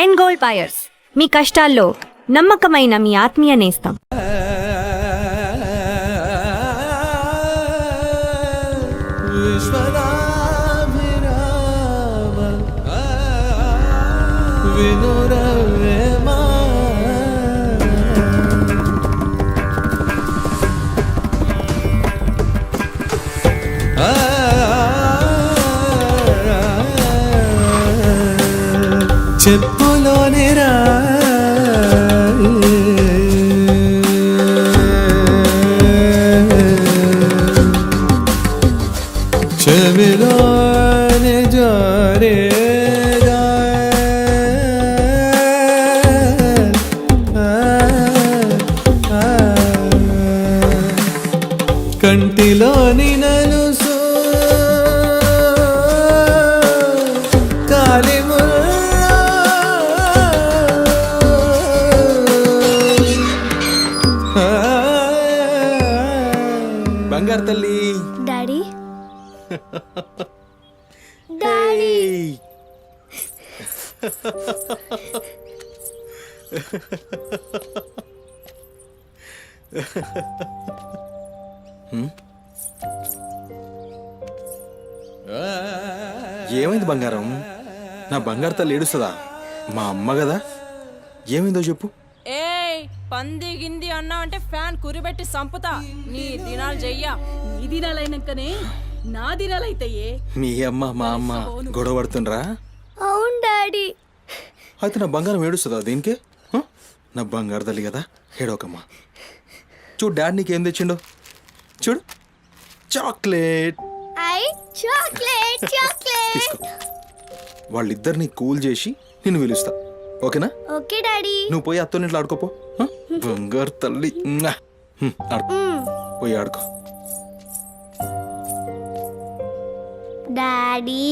End gold buyers, మీ కష్టాల్లో నమ్మకమైన మీ ఆత్మీయ నేస్తం. చెప్పులోనే రా చెవిలోనే జారే కంటిలోని నలుసు కాలిము బంగారు తల్లి. డాడీ డాడీ ఏమైంది బంగారం? నా బంగారు తల్లి ఏడుస్తుందా? మా అమ్మ కదా, ఏమైందో చెప్పు. ఏయ్ పంది గింది అన్నా అంటే ఫ్యాన్ కురిబెట్టి సంపుతా. నీ దినాలు చెయ్యా. నీ దినాలైనాకనే నా దినాలైతాయే. మీ అమ్మ మా అమ్మ గొడవ పడుతుండ్రా? అవును డాడీ. అయితే నా బంగారం ఏడుస్తుందా దీనికి? నా బంగారు తల్లి కదా, ఏడవకమ్మా. చూడు డాడీ నీకు ఏం తెచ్చిండో చూడు. చాక్లెట్. Chocolate chocolate. తీసుకో. వాళ్ళిద్దరిని కూల్ చేసి నిన్ను పిలుస్తా, ఓకేనా? Okay daddy. నువ్వు పోయి అత్తో ఇంట్లో ఆడుకోపో. బంగారు తల్లి ఆడుకో, పోయి ఆడుకో. డాడీ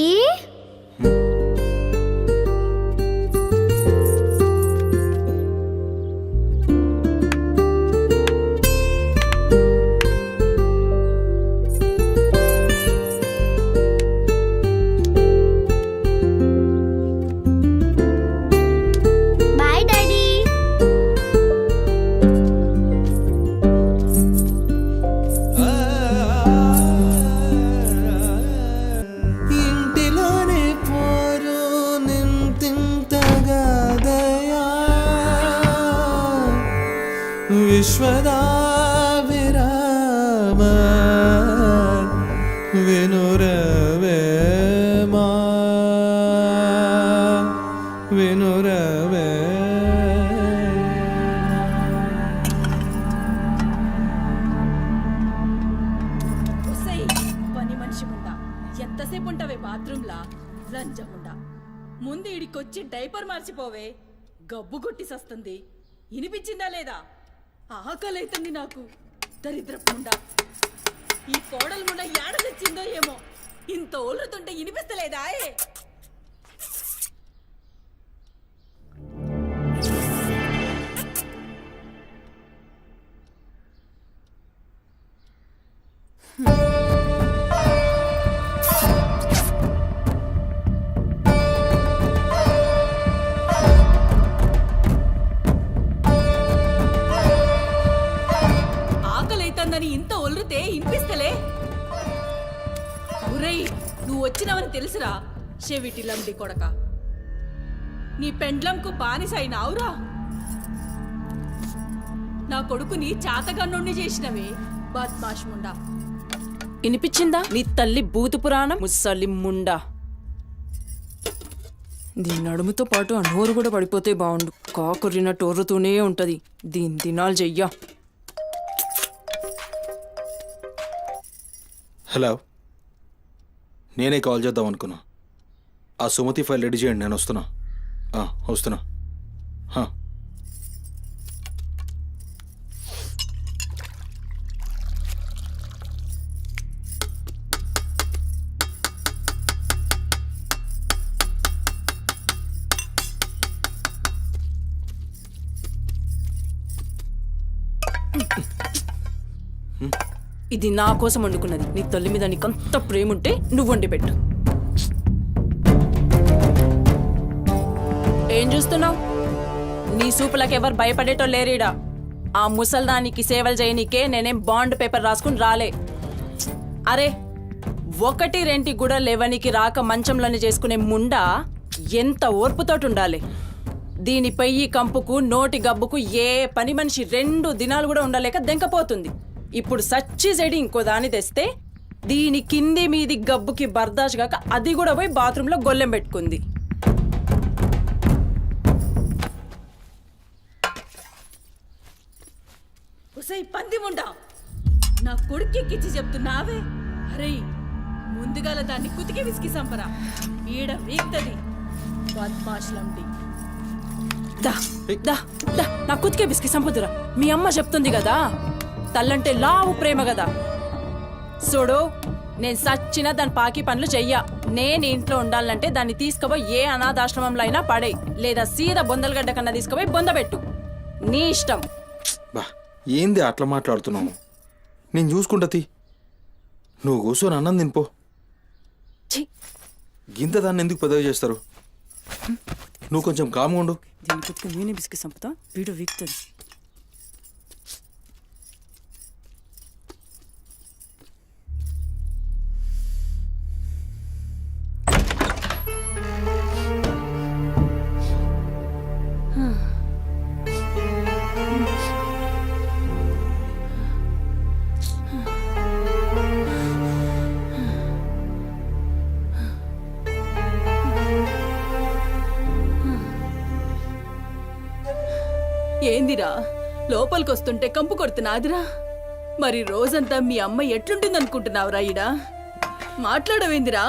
విశ్వదా విరామ వినురవేమా వినురవే. పని మనిషి ముండా ఎంతసేపు ఉంటావే బాత్రూంలా? లంజముండా, ముందు ఇడికొచ్చి డైపర్ మార్చిపోవే. గబ్బు కొట్టి సస్తుంది. వినిపించిందా లేదా? ఆకలైతుంది నాకు. దరిద్రపుండా, ఈ కోడలు ముండా ఏడ తెచ్చిందో ఏమో. ఇంత ఓలుతుంటే వినిపిస్తలేదా? ఇంత ఒల్లుతే ఇనిపిస్తలే. ఉరేయ్, నువ్వు వచ్చినవని తెలుసురా చెవిటి లండి కొడక. నీ పెండ్లంకు బానిసైనావురా. నా కొడుకుని చాతగన్నుణ్ణి చేసినవే బద్మాష్ ముండా. వినిపించిందా నీ తల్లి భూతు పురాణం? ముసలి ముండా, దీని నడుముతో పాటు ఆ నోరు కూడా పడిపోతే బాగుండు. కాకురినట్టు ఒర్రుతూనే ఉంటది. దీని దినాలు చెయ్యా. హలో, నేనే కాల్ చేద్దాం అనుకున్నా. ఆ సుమతి ఫైల్ రెడీ చేయండి, నేను వస్తున్నా. వస్తున్నా. ఇది నా కోసం వండుకున్నది. నీ తల్లి మీద నీకంత ప్రేమ ఉంటే నువ్వు వండి పెట్టు. ఏం చూస్తున్నావు? నీ సూపులకు ఎవరు భయపడేటో లేరీడా. ఆ ముసల్దానికి సేవలు చేయనీకే నేనేం బాండ్ పేపర్ రాసుకుని రాలే. అరే, 1-2 కూడా లేవనికి రాక మంచంలోనే చేసుకునే ముండా ఎంత ఓర్పుతోటి ఉండాలి. దీని పెయ్యి కంపుకు నోటి గబ్బుకు ఏ పని మనిషి 2 దినాలు కూడా ఉండలేక దెంకపోతుంది. ఇప్పుడు సచ్చి చెడి ఇంకో దాన్ని తెస్తే దీని కింది మీది గబ్బుకి బర్దాష్ గాక అది కూడా పోయి బాత్రూంలో గొల్లెం పెట్టుకుంది. పందిముండా, నా కొడుకెక్కిచ్చి చెప్తున్నావే. అరే, ముందుగాల దాన్ని కుతికి విసికి సంపరా, ఈడ వీక్తది బద్మాష్లంటి. దా దా దా, నా కుతికే విసికి సంపుతురా. మీ అమ్మ చెప్తుంది కదా, తల్లంటే లావు ప్రేమ కదా. చూడు, నేను సచ్చిన దాని పాకి పనులు చెయ్యా. నేను ఇంట్లో ఉండాలంటే దాన్ని తీసుకుపోయి ఏ అనాథాశ్రమంలో అయినా పడేయి, లేదా సీదా బొందలగడ్డ కన్నా తీసుకుపోయి బొందబెట్టు. నీ ఇష్టం. బా, ఏంది అట్లా మాట్లాడుతున్నావు? నేను చూసుకుంటా తీ. నువ్వు కూర్చొని అన్నం తినిపో. గింత దాన్ని ఎందుకు పెద్దగా చేస్తారు? నువ్వు కొంచెం కామ్గా ఉండు. దీని కుతికి నేనే బిస్కి సంపుతా, వీడు వీక్తుంది. ఏందిరా, లోపలికొస్తుంటే కంపు కొడుతున్నాదిరా? మరి రోజంతా మీ అమ్మ ఎట్లుంటుందనుకుంటున్నావురా? ఈడా మాట్లాడవేందిరా?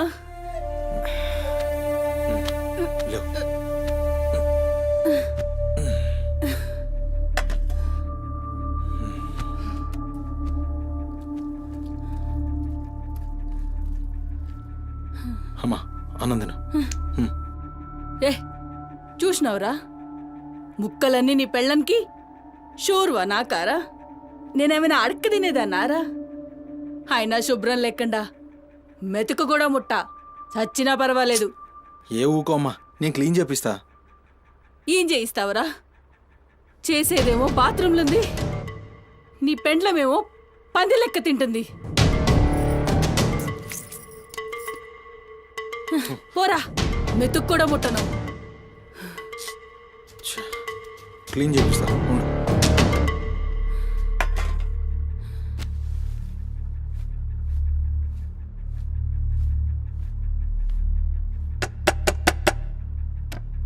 అమ్మా, అన్నం తిను. ఏ, చూసినావురా? ముక్కలన్నీ నీ పెళ్ళన్కి షూర్వా నాకారా? నేనేమైనా అడక్క తినేదన్నారా? అయినా శుభ్రం లేకుండా మెతుకు కూడా ముట్ట, చచ్చినా పర్వాలేదు. ఏ ఊకో అమ్మా, నేను క్లీన్ చేపిస్తా. ఏం చేయిస్తావురా? చేసేదేమో బాత్రూంలుంది, నీ పెండ్లమేమో పంది లెక్క తింటుంది. పోరా, మెతుకు కూడా ముట్టను. క్లీన్ చేపిస్తా. ఉండు.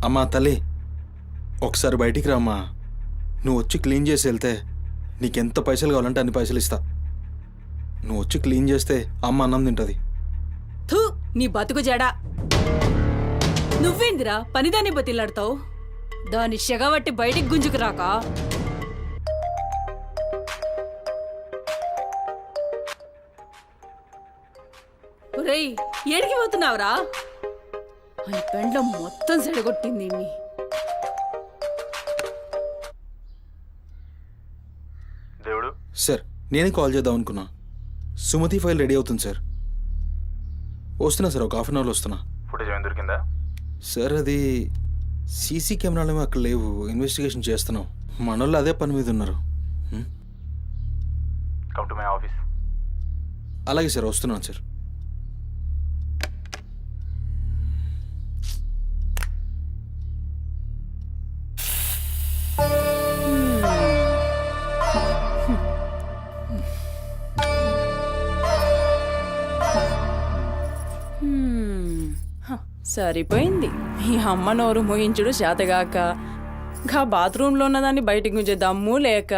అమ్మా తల్లి, ఒకసారి బయటికి రామ్మా. నువ్వు వచ్చి క్లీన్ చేసి వెళ్తే నీకెంత పైసలు కావాలంటే అన్ని పైసలు ఇస్తా. నువ్వు వచ్చి క్లీన్ చేస్తే అమ్మ అన్నం తింటుంది. థూ, నీ బతుకు జడా. నువ్వేందిరా పనిదాన్ని బతిలాడతావు? దాని షెగవట్టి బయటికి గుంజుకు రాక. ఒరేయ్, ఏడికి పోతున్నావురా? అని పెండ్ల మొత్తం సెడగొట్టింది. దేవుడు సార్, నేనే కాల్ చేద్దాం అనుకున్నా. సుమతి ఫైల్ రెడీ అవుతుంది సార్. వస్తున్నా సార్, ఒక హాఫ్ అన్ అవర్లో వస్తున్నా. ఫుటేజ్ ఏమైనా దొరికిందా? సార్, అది సీసీ కెమెరాలు అక్కడ లేవు, ఇన్వెస్టిగేషన్ చేస్తున్నాం. మనోళ్ళు అదే పని మీద ఉన్నారు. Come to my office. అలాగే సార్, వస్తున్నాను సార్. సరిపోయింది. ఈ అమ్మ నోరు మోయించుడు చేతగాక, గా బాత్రూంలో ఉన్నదాన్ని బయటికి గుంజే దమ్ము లేక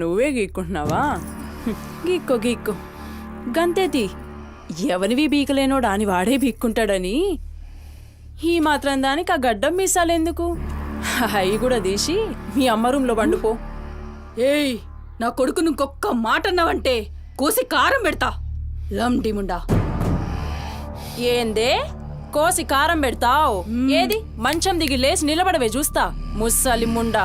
నువ్వే గీక్కుంటున్నావా? గీక్కో గీక్కో, గంతేతి. ఎవరివి బీకలేనోడా అని వాడే బీక్కుంటాడని ఈ మాత్రం దానికి ఆ గడ్డం మీసాలెందుకు? అవి కూడా తీసి మీ అమ్మ రూంలో వండుకో. ఏయ్, నా కొడుకు ఇంకొక్క మాట అన్నావంటే కోసి కారం పెడతా. లండిముండా. ఏందే కోసి కారం పెడతావు? ఏది మంచం దిగి లేచి నిలబడవే చూస్తా, ముస్సలి ముండా.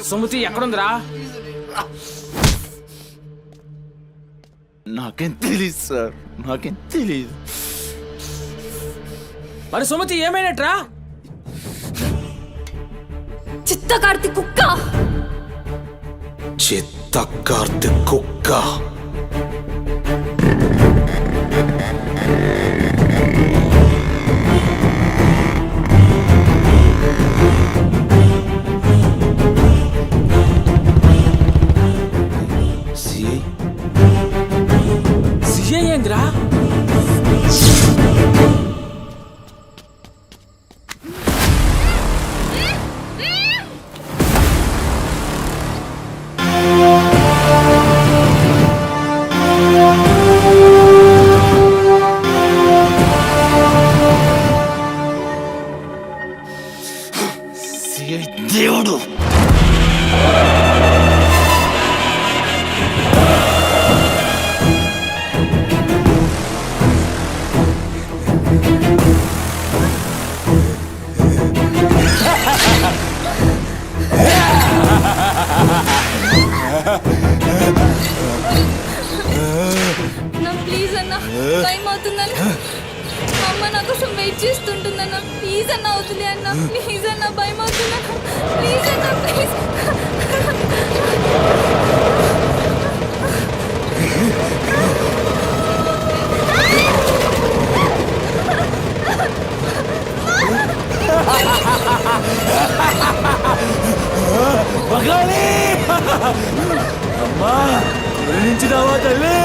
సుమతి ఎక్కడుందిరా? నాకేం తెలీదు సార్, నాకేం తెలీదు. మరి సుమతి ఏమైనట్రా? చిత్త కార్తీ కుక్క. చిత్త కార్తీక్ కుక్క. సిఐ ఏందిరా? దేవుడు ప్లీజ్ అన్న, టైం అవుతుందన్న. అమ్మ నా కోసం వెయిట్ చేస్తుంటుందన్న. ప్లీజ్ అన్న, అవుతుంది అన్న. ప్లీజ్ అన్న, భయం అవుతుందన్న. ప్లీజ్ అన్న, ప్లీజ్. మగాలి అమ్మా గురించిదావా తల్లి.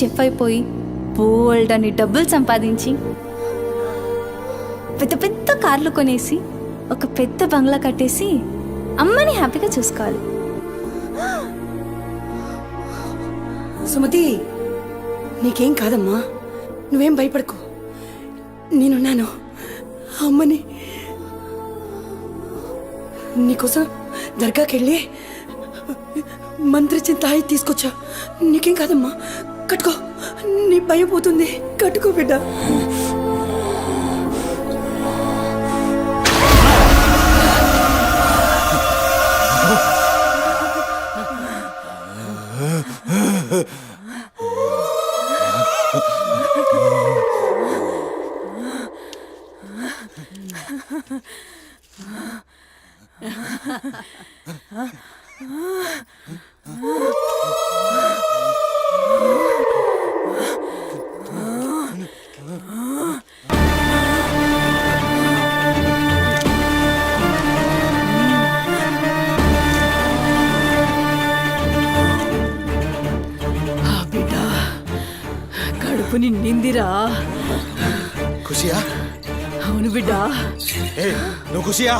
షెఫ్ అయిపోయి బోల్డ్ అని డబ్బులు సంపాదించి పెద్ద పెద్ద కార్లు కొనేసి ఒక పెద్ద బంగ్లా కట్టేసి అమ్మని హ్యాపీగా చూసుకోవాలి. సుమతి, నీకేం కాదమ్మా, నువ్వేం భయపడకు, నేనున్నాను. అమ్మని నీకోసం దర్గాకెళ్ళి మంత్రిచ్చిన తాయి తీసుకొచ్చా. నీకేం కాదమ్మా, కట్టుకో, నీ భయం పోతుంది. కట్టుకో బిడ్డ. కడుపు నిందిరా. ఖుషియా? అవును బిడ్డ. ఏ నువ్వు ఖుషియా?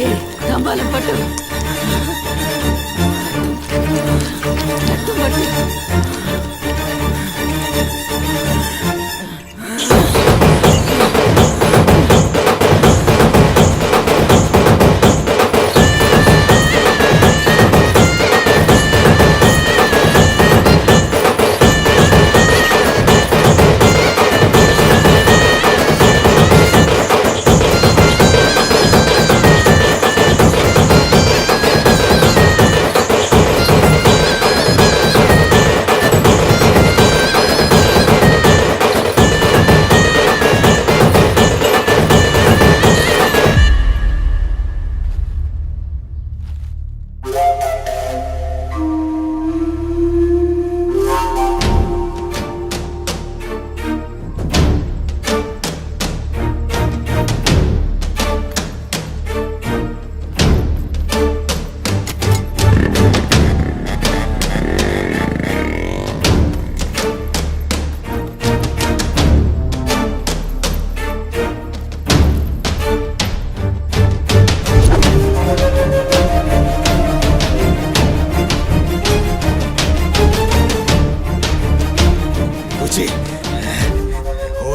ఏ తంబాలం పట్టు. రక్తం పట్టు.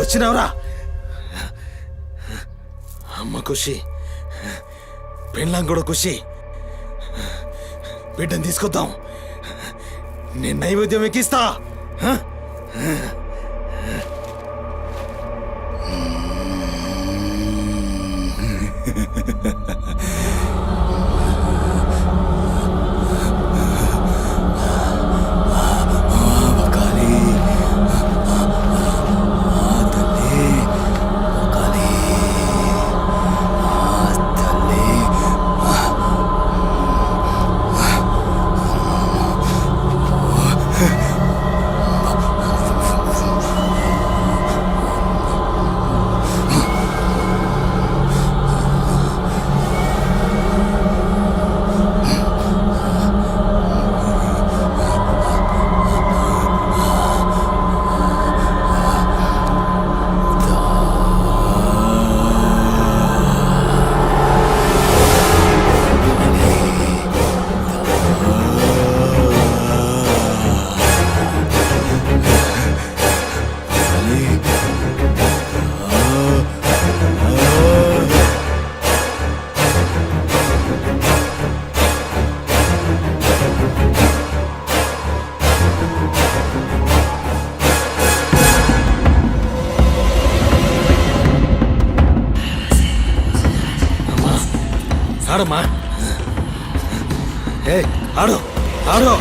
వచ్చినావురా? అమ్మ ఖుషి, పెళ్ళాం కూడా ఖుషి. బిడ్డను తీసుకొద్దాం, నేను నైవేద్యం ఎక్కిస్తా. ఆడమ్మా, ఏ ఆడు ఆడు.